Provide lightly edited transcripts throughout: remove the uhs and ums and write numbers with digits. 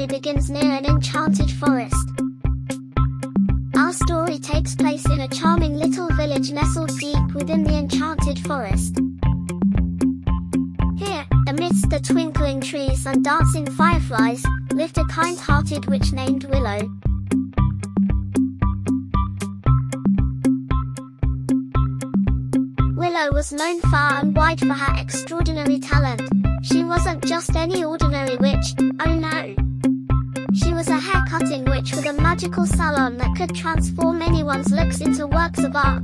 story begins near an enchanted forest. Our story takes place in a charming little village nestled deep within the enchanted forest. Here, amidst the twinkling trees and dancing fireflies, lived a kind-hearted witch named Willow. Willow was known far and wide for her extraordinary talent. She wasn't just any ordinary witch, oh no! She was a hair-cutting witch with a magical salon that could transform anyone's looks into works of art.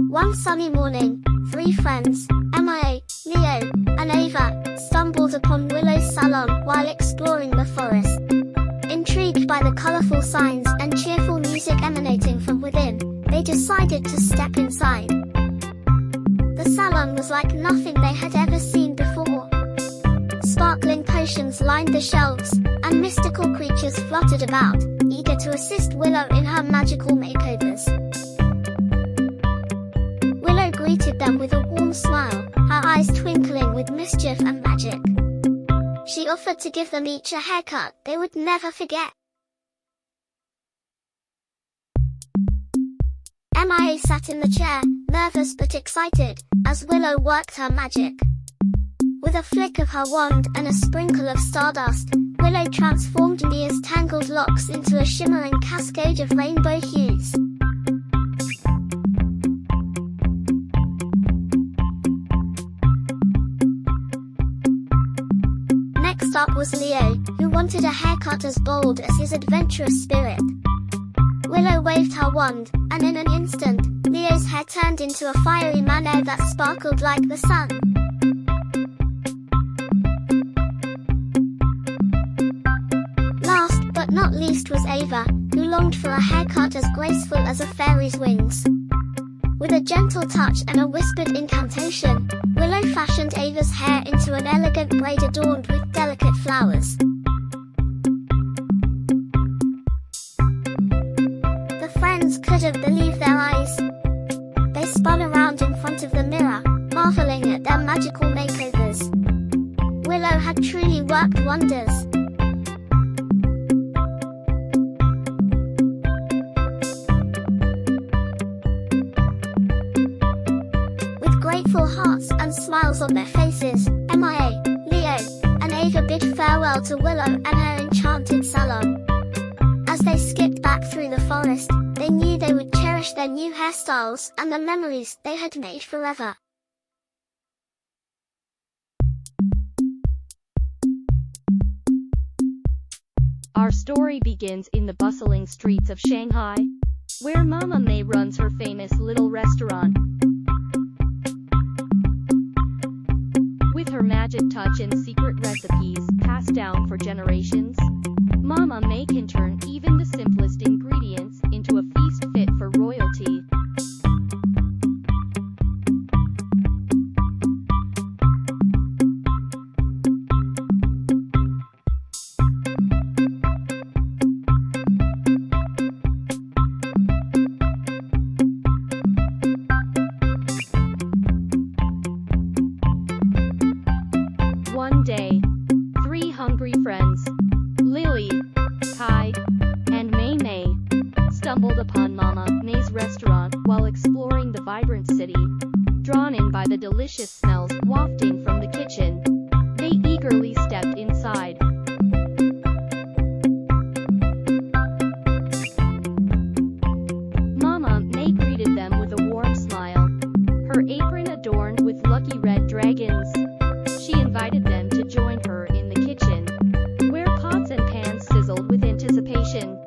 One sunny morning, three friends, Mei, Leo, and Ava, stumbled upon Willow's salon while exploring the forest. Intrigued by the colorful signs and cheerful music emanating from within, they decided to step inside. The salon was like nothing they had ever seen before. Sparkling potions lined the shelves, and mystical creatures fluttered about, eager to assist Willow in her magical makeovers. Willow greeted them with a warm smile, her eyes twinkling with mischief and magic. She offered to give them each a haircut they would never forget. Mei sat in the chair, nervous but excited, as Willow worked her magic. With a flick of her wand and a sprinkle of stardust, Willow transformed Mia's tangled locks into a shimmering cascade of rainbow hues. Next up was Leo, who wanted a haircut as bold as his adventurous spirit. Willow waved her wand, and in an instant, Leo's hair turned into a fiery mane that sparkled like the sun. Last but not least was Ava, who longed for a haircut as graceful as a fairy's wings. With a gentle touch and a whispered incantation, Willow fashioned Ava's hair into an elegant braid adorned with delicate flowers. The friends couldn't believe their eyes. They spun around in front of the mirror, marveling at their magical makeovers. Willow had truly worked wonders. Grateful hearts and smiles on their faces, Mei, Leo, and Ava bid farewell to Willow and her enchanted salon. As they skipped back through the forest, they knew they would cherish their new hairstyles and the memories they had made forever. Our story begins in the bustling streets of Shanghai, where Mama Mei runs her famous little restaurant. With her magic touch and secret recipes passed down for generations, Mama Mei can turn even the simplest ingredients into a feast fit for royalty. One day, three hungry friends, Lily, Kai, and Mei, stumbled upon Mama Mei's restaurant while exploring the vibrant city. Drawn in by the delicious smells wafting from the kitchen, they eagerly stepped inside. Mama Mei greeted them with a warm smile, her apron adorned with lucky red dragons. She invited them to join her in the kitchen, where pots and pans sizzled with anticipation.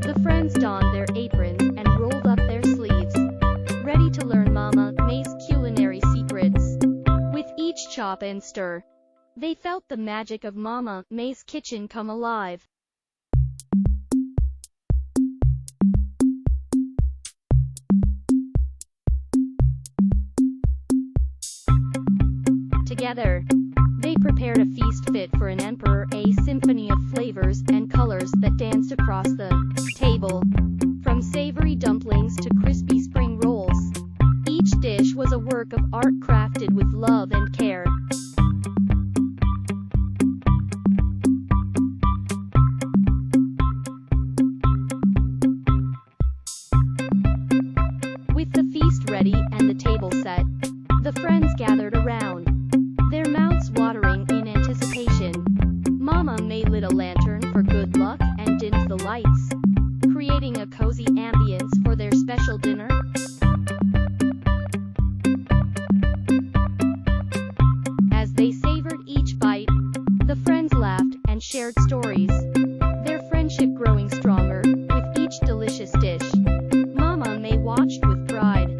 The friends donned their aprons and rolled up their sleeves, ready to learn Mama Mei's culinary secrets. With each chop and stir, they felt the magic of Mama Mei's kitchen come alive. Together, they prepared a feast fit for an emperor, a symphony of flavors and colors that danced across the table. From savory dumplings to crispy spring rolls. Each dish was a work of art crafted with love and care. With the feast ready and the table set, the friends gathered around, their mouths watering in anticipation. Mama Mei lit a lantern for good luck and dimmed the lights, creating a cozy ambience for their special dinner. As they savored each bite, the friends laughed and shared stories, their friendship growing stronger with each delicious dish. Mama Mei watched with pride,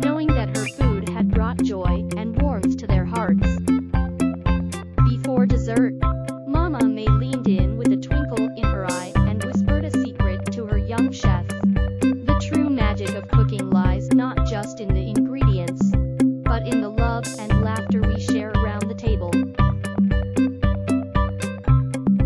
knowing that her food had brought joy and warmth to their hearts. Before dessert, Mama Mei leaned in with a twinkle in her eye and whispered a secret to her young chef. The true magic of cooking lies not just in the ingredients, but in the love and